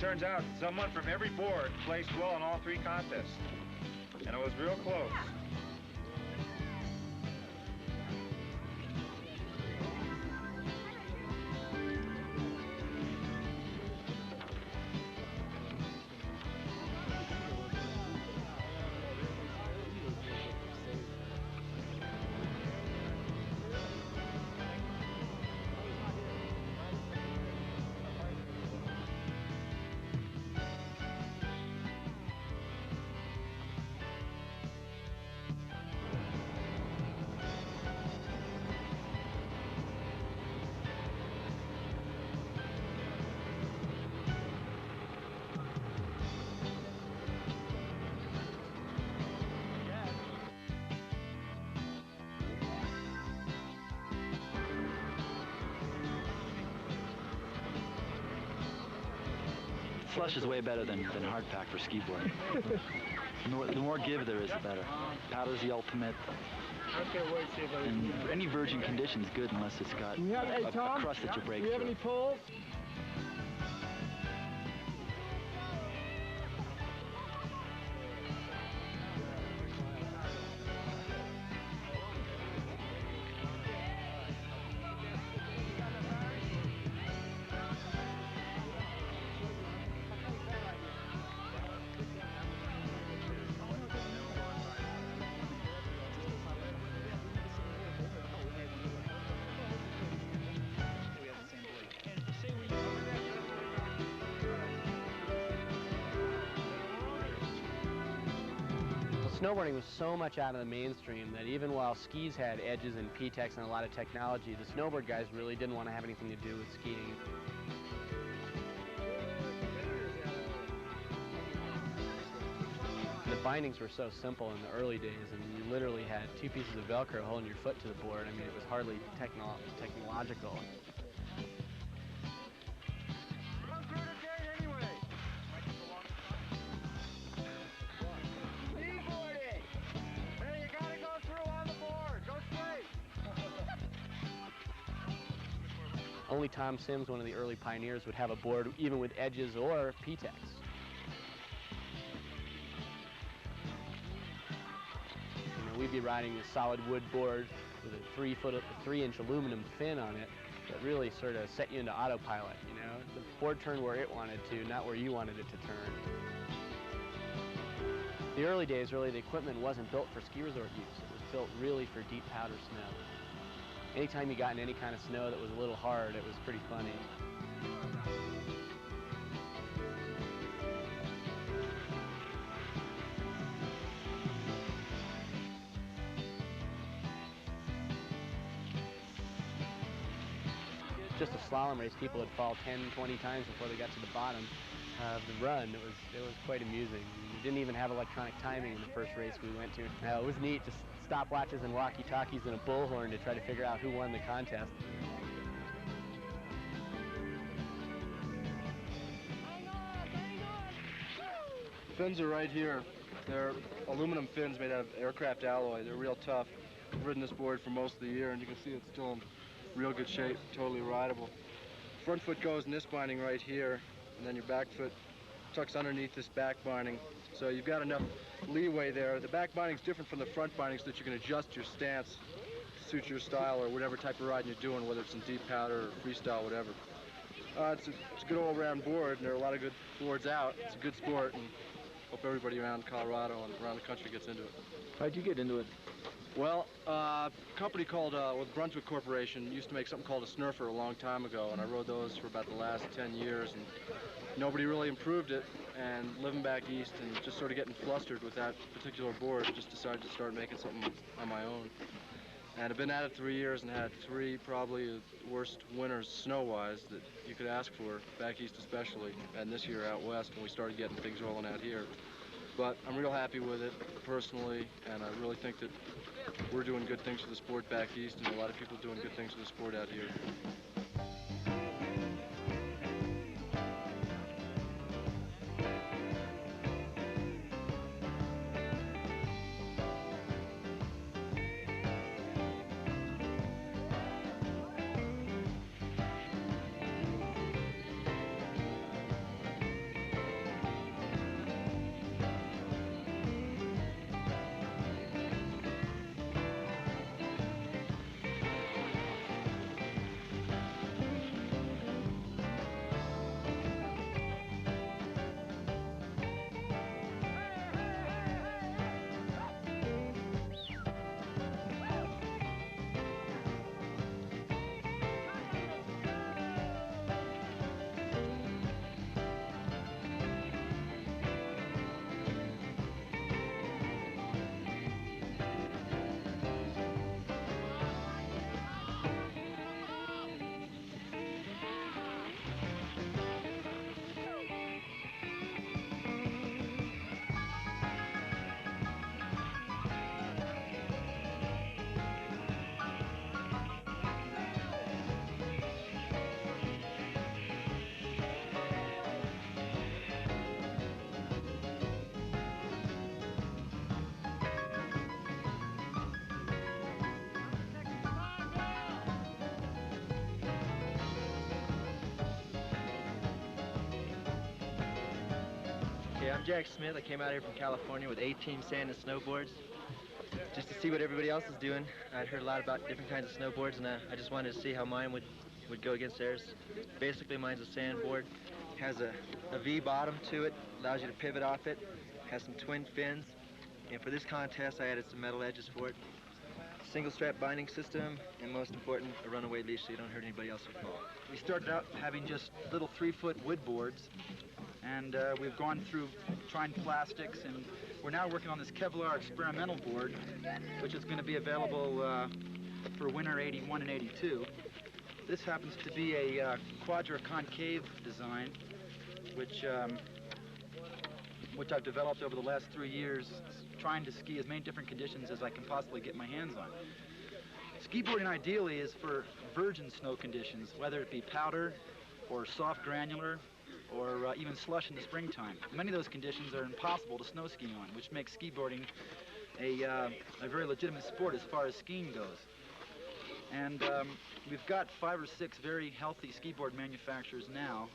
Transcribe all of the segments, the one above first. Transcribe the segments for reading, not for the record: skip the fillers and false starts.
turns out someone from every board placed well in all 3 contests. And it was real close. Slush is way better than hard pack for ski boarding. The more give there is, the better. Powder's the ultimate. And any virgin condition is good unless it's got a crust that you break through. Do you have any poles? Snowboarding was so much out of the mainstream that even while skis had edges and P-Tex and a lot of technology, the snowboard guys really didn't want to have anything to do with skiing. The bindings were so simple in the early days, and you literally had 2 pieces of Velcro holding your foot to the board. I mean, it was hardly technological. Only Tom Sims, one of the early pioneers, would have a board even with edges or P-Tex. You know, we'd be riding a solid wood board with a 3-inch aluminum fin on it that really sort of set you into autopilot, you know? The board turned where it wanted to, not where you wanted it to turn. The early days, really, the equipment wasn't built for ski resort use. It was built really for deep powder snow. Anytime you got in any kind of snow that was a little hard, it was pretty funny. Just a slalom race, people would fall 10, 20 times before they got to the bottom of the run. It was quite amusing. We didn't even have electronic timing in the first race we went to. It was neat, just stopwatches and walkie-talkies and a bullhorn to try to figure out who won the contest. The fins are right here. They're aluminum fins made out of aircraft alloy. They're real tough. I've ridden this board for most of the year, and you can see it's still in real good shape, totally rideable. Front foot goes in this binding right here, and then your back foot tucks underneath this back binding. So you've got enough leeway there. The back binding's different from the front binding so that you can adjust your stance to suit your style or whatever type of riding you're doing, whether it's in deep powder or freestyle, whatever. It's a good all-around board, and there are a lot of good boards out. It's a good sport, and hope everybody around Colorado and around the country gets into it. How'd you get into it? Well, a company called Brunswick Corporation used to make something called a snurfer a long time ago, and I rode those for about the last 10 years, and nobody really improved it. And living back east and just sort of getting flustered with that particular board, just decided to start making something on my own. And I've been at it 3 years and had 3 probably the worst winters snow-wise that you could ask for, back east especially, and this year out west when we started getting things rolling out here. But I'm real happy with it personally, and I really think that we're doing good things for the sport back east, and a lot of people doing good things for the sport out here. I'm Jack Smith. I came out here from California with A-Team Sand and Snowboards just to see what everybody else is doing. I'd heard a lot about different kinds of snowboards, and I just wanted to see how mine would go against theirs. Basically, mine's a sandboard. Has a V bottom to it, allows you to pivot off it, has some twin fins, and for this contest I added some metal edges for it. Single strap binding system, and most important, a runaway leash so you don't hurt anybody else who fall. We started out having just little 3-foot wood boards, and we've gone through trying plastics, and we're now working on this Kevlar experimental board, which is going to be available for winter 81 and 82. This happens to be a quadra concave design, which I've developed over the last 3 years, trying to ski as many different conditions as I can possibly get my hands on. Ski-boarding ideally is for virgin snow conditions, whether it be powder or soft granular or even slush in the springtime. Many of those conditions are impossible to snow ski on, which makes ski-boarding a very legitimate sport as far as skiing goes. And we've got 5 or 6 very healthy ski-board manufacturers now,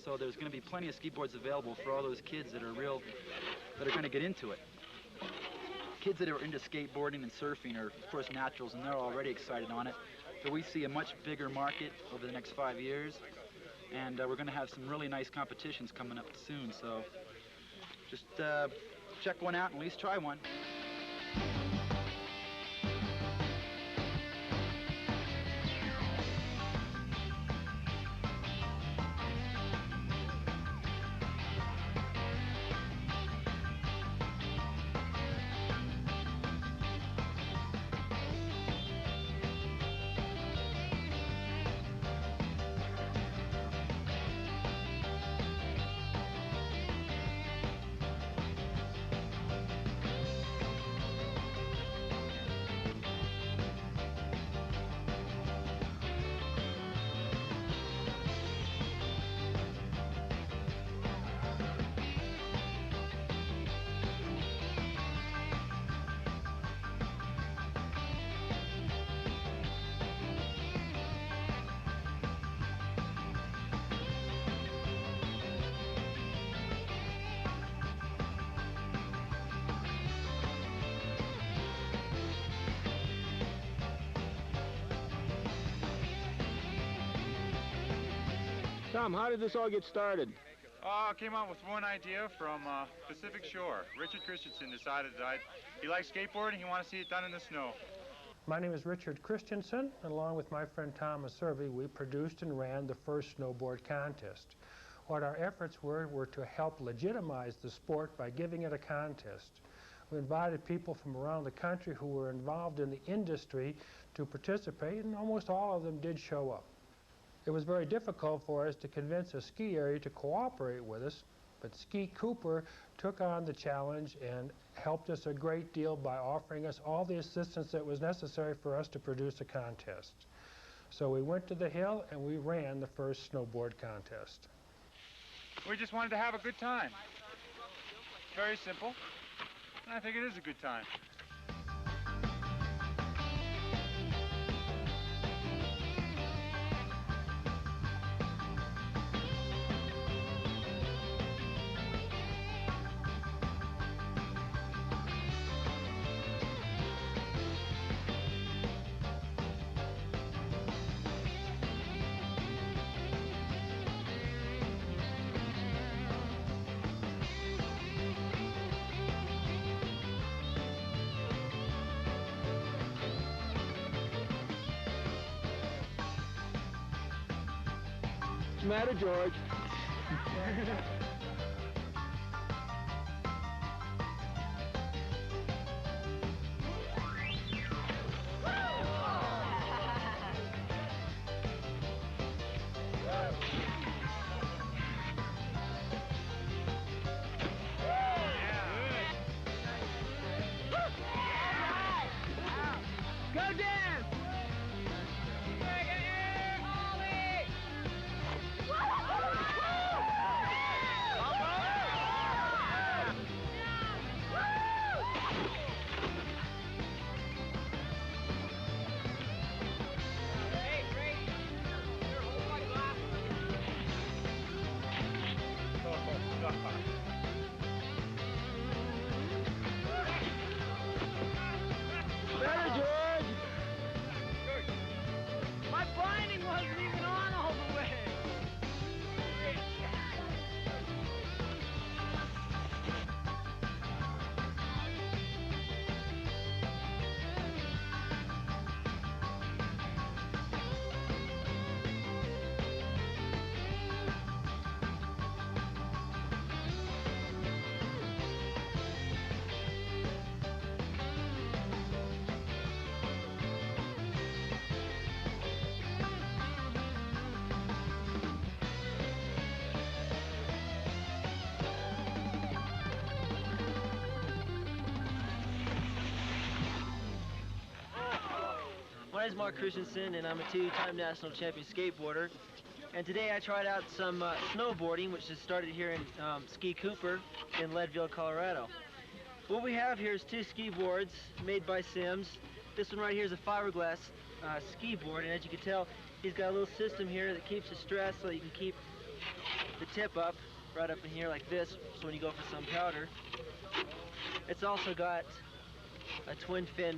so there's going to be plenty of ski-boards available for all those kids that are going to get into it. Kids that are into skateboarding and surfing are, of course, naturals, and they're already excited on it. But we see a much bigger market over the next 5 years, and we're going to have some really nice competitions coming up soon. So just check one out and at least try one. Tom, how did this all get started? I came up with one idea from Pacific Shore. Richard Christiansen decided that he likes skateboarding, he wanted to see it done in the snow. My name is Richard Christiansen, and along with my friend Thomas Servey, we produced and ran the first snowboard contest. What our efforts were to help legitimize the sport by giving it a contest. We invited people from around the country who were involved in the industry to participate, and almost all of them did show up. It was very difficult for us to convince a ski area to cooperate with us, but Ski Cooper took on the challenge and helped us a great deal by offering us all the assistance that was necessary for us to produce a contest. So we went to the hill and we ran the first snowboard contest. We just wanted to have a good time. Very simple. And I think it is a good time. What's the matter, George? Go Dan! is Christiansen, and I'm a two-time national champion skateboarder. And today I tried out some snowboarding, which is started here in Ski Cooper in Leadville, Colorado. What we have here is two ski boards made by Sims. This one right here is a fiberglass ski board, and as you can tell, he's got a little system here that keeps the stress so that you can keep the tip up, right up in here like this, so when you go for some powder. It's also got a twin fin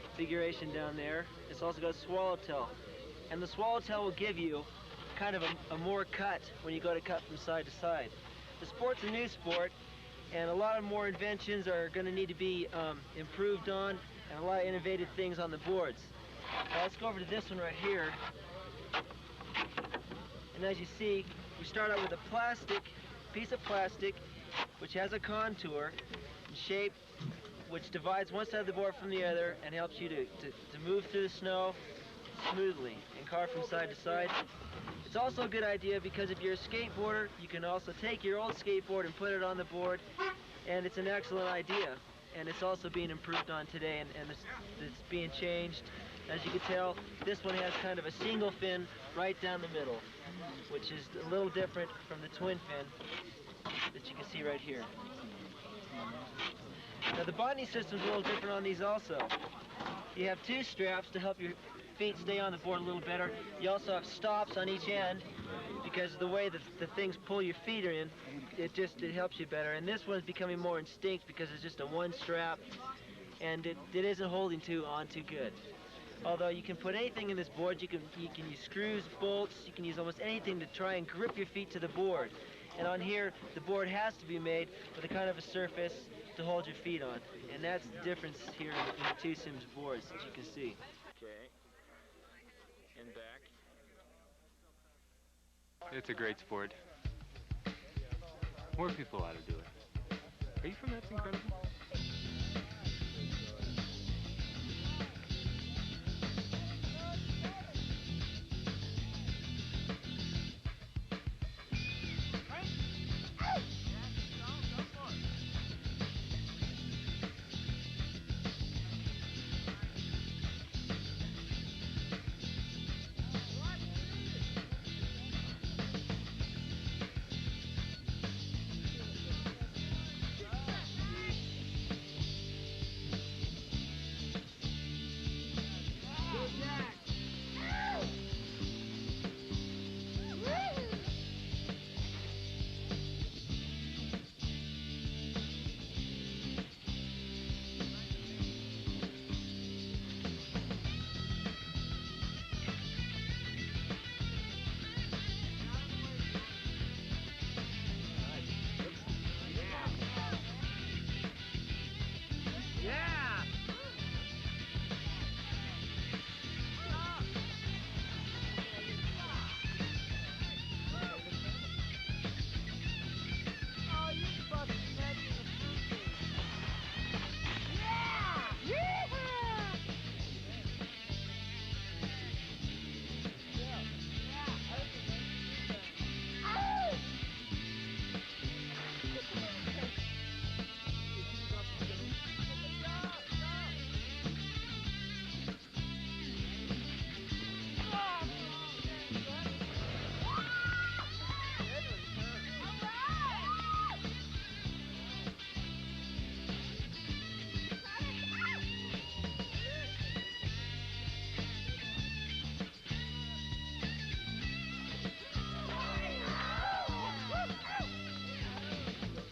configuration down there. It's also got a swallowtail, and the swallowtail will give you kind of a more cut when you go to cut from side to side. The sport's a new sport, and a lot of more inventions are going to need to be improved on, and a lot of innovative things on the boards. Now let's go over to this one right here, and as you see, we start out with a piece of plastic which has a contour and shape which divides one side of the board from the other and helps you to move through the snow smoothly and carve from side to side. It's also a good idea because if you're a skateboarder, you can also take your old skateboard and put it on the board, and it's an excellent idea. And it's also being improved on today, and it's being changed. As you can tell, this one has kind of a single fin right down the middle, which is a little different from the twin fin that you can see right here. Now the binding system's a little different on these also. You have two straps to help your feet stay on the board a little better. You also have stops on each end because of the way that the things pull your feet in, it helps you better. And this one's becoming more instinct because it's just a one strap, and it isn't holding on too good. Although you can put anything in this board, you can use screws, bolts, you can use almost anything to try and grip your feet to the board. And on here, the board has to be made with a kind of a surface to hold your feet on. And that's the difference here in the two Sims boards, as you can see. Okay. And back. It's a great sport. More people ought to do it. Are you from That's Incredible?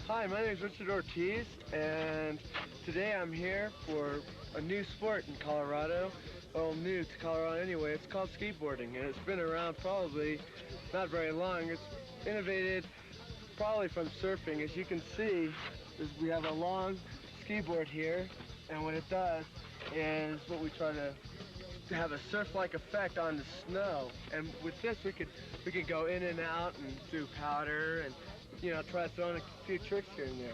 Hi, my name is Richard Ortiz, and today I'm here for a new sport in Colorado. Well, new to Colorado anyway. It's called skateboarding, and it's been around probably not very long. It's innovated probably from surfing. As you can see, we have a long ski board here, and what it does is what we try to have a surf-like effect on the snow. And with this, we could go in and out and do powder and try throwing a few tricks here and there.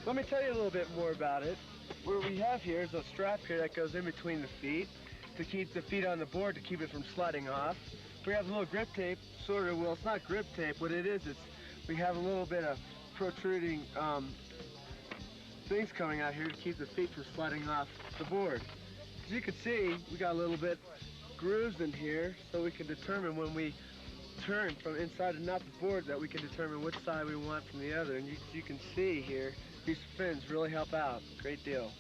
Let me tell you a little bit more about it. What we have here is a strap here that goes in between the feet to keep the feet on the board, to keep it from sliding off. We have a little grip tape, well, it's not grip tape. What it is, we have a little bit of protruding things coming out here to keep the feet from sliding off the board. As you can see, we got a little bit grooves in here, so we can determine when we turn from inside and out the board that we can determine which side we want from the other. And you can see here, these fins really help out. Great deal.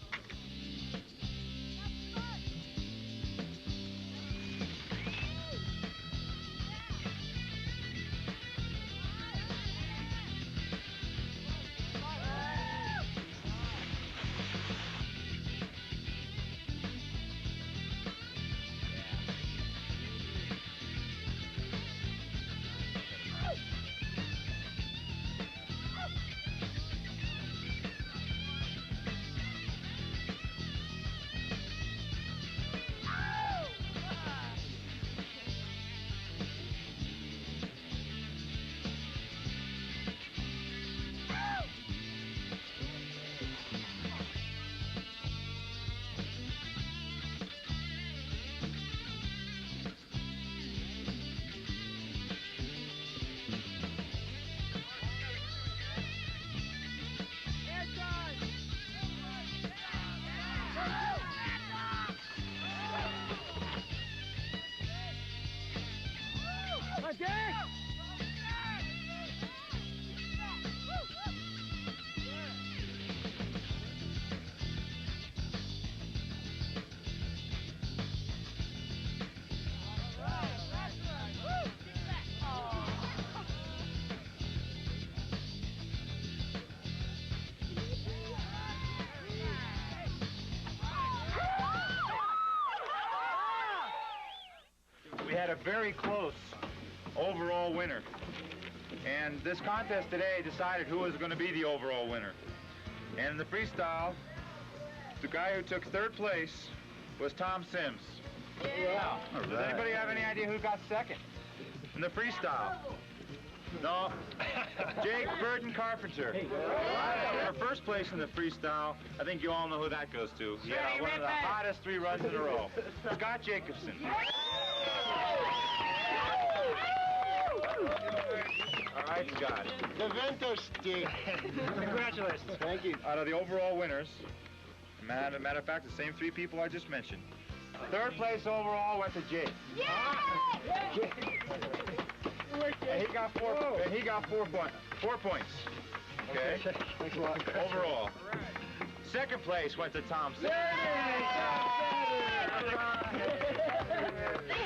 We had a very close overall winner. And this contest today decided who was going to be the overall winner. And in the freestyle, the guy who took third place was Tom Sims. Yeah. Does anybody have any idea who got second in the freestyle? No. Jake Burton Carpenter. For first place in the freestyle, I think you all know who that goes to. Yeah, one of the hottest 3 runs in a row. Scott Jacobson. All right, Scott. The Vento stick. Congratulations. Thank you. Out of the overall winners, matter of fact, the same 3 people I just mentioned. Third place overall went to Jake. Yeah! And he got 4. And he got 4 points. Okay. Thanks a lot. Overall. Second place went to Tom Sims.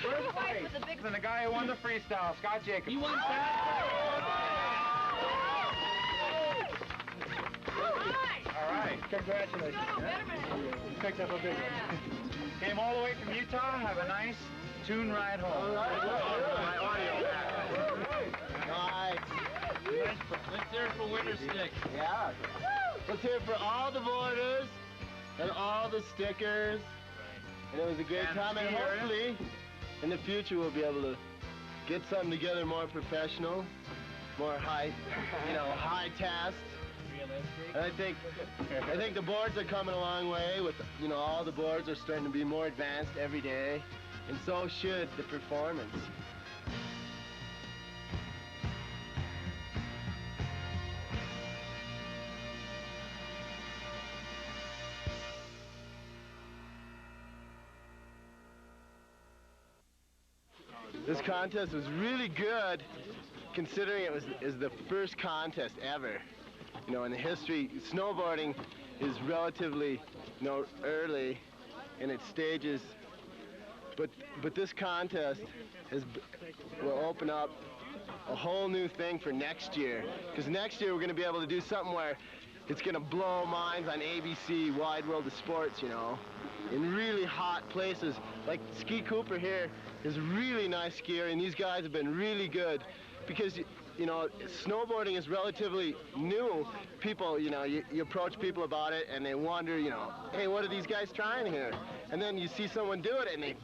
First place, and the guy who won the freestyle, Scott Jacobson. You won that? All right. Congratulations. Picked up a big one. Came all the way from Utah. Have a nice tune ride home. My audio back. Nice. Let's hear it for Winter Stick. Yeah. Let's hear it for all the boarders and all the stickers. And it was a great time, and hopefully in the future we'll be able to get something together more professional, more high tasks. And I think the boards are coming a long way with, all the boards are starting to be more advanced every day, and so should the performance. This contest was really good, considering it was the first contest ever. In the history, snowboarding is relatively, early in its stages, but this contest will open up a whole new thing for next year. Because next year we're going to be able to do something where it's going to blow minds on ABC, Wide World of Sports, in really hot places. Like Ski Cooper here is a really nice skier, and these guys have been really good because, snowboarding is relatively new. People, you approach people about it and they wonder, hey, what are these guys trying here? And then you see someone do it and they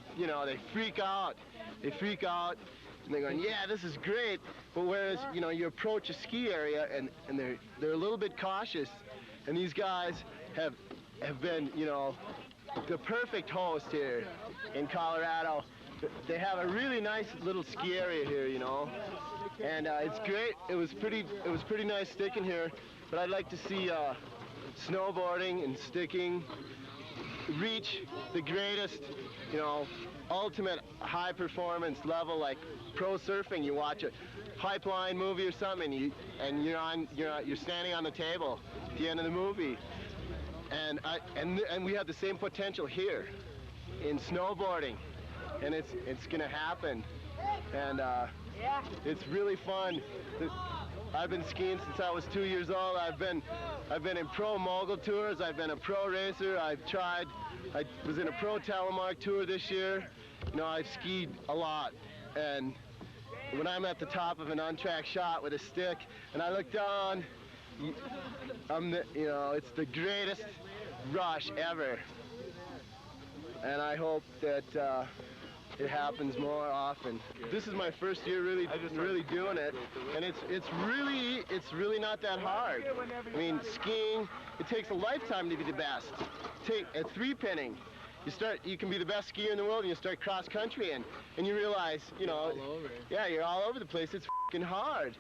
freak out. They freak out and they're going, yeah, this is great. But whereas, you approach a ski area and they're a little bit cautious, and these guys have been, the perfect host here in Colorado. They have a really nice little ski area here, and it's great. It was pretty nice sticking here, but I'd like to see snowboarding and sticking reach the greatest, you know, ultimate high performance level, like pro surfing. You watch a pipeline movie or something, and you're standing on the table at the end of the movie, and we have the same potential here in snowboarding, and it's gonna happen, and it's really fun. I've been skiing since I was 2 years old. I've been in pro mogul tours. I've been a pro racer. I was in a pro telemark tour this year. You know, I've skied a lot, and when I'm at the top of an on-track shot with a stick, and I look down, you know, it's the greatest rush ever, and I hope that it happens more often. This is my first year really doing it, and it's really not that hard. I mean, skiing, it takes a lifetime to be the best. Take a three-pinning. You can be the best skier in the world, and you start cross-country, and you realize, you know, yeah, you're all over the place. It's f***ing hard.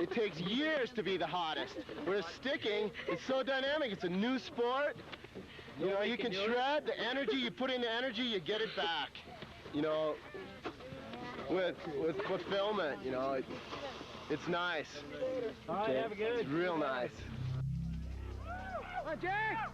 It takes years to be the hottest. Whereas sticking, it's so dynamic. It's a new sport. You know, you can shred the energy. You put in the energy, you get it back. You know, with fulfillment, you know, it's nice. All right, have a good. It's real nice. Come on, Jack!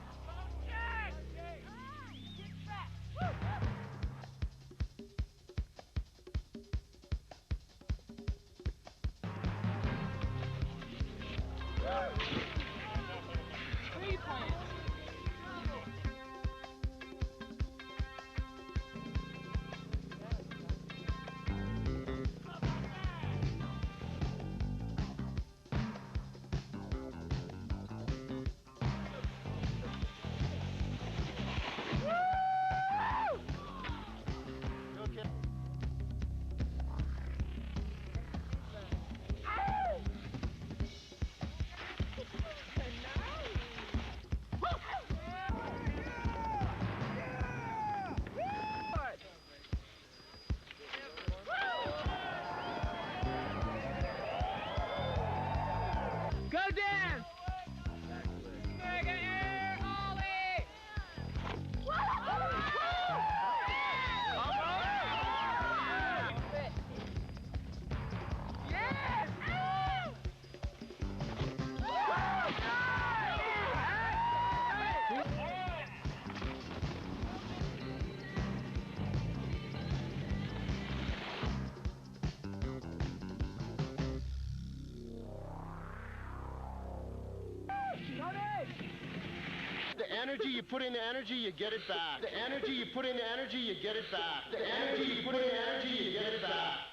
The energy, you put in the energy, you get it back. The energy, you put in the energy, you get it back. The energy, you put in the energy, you get it back.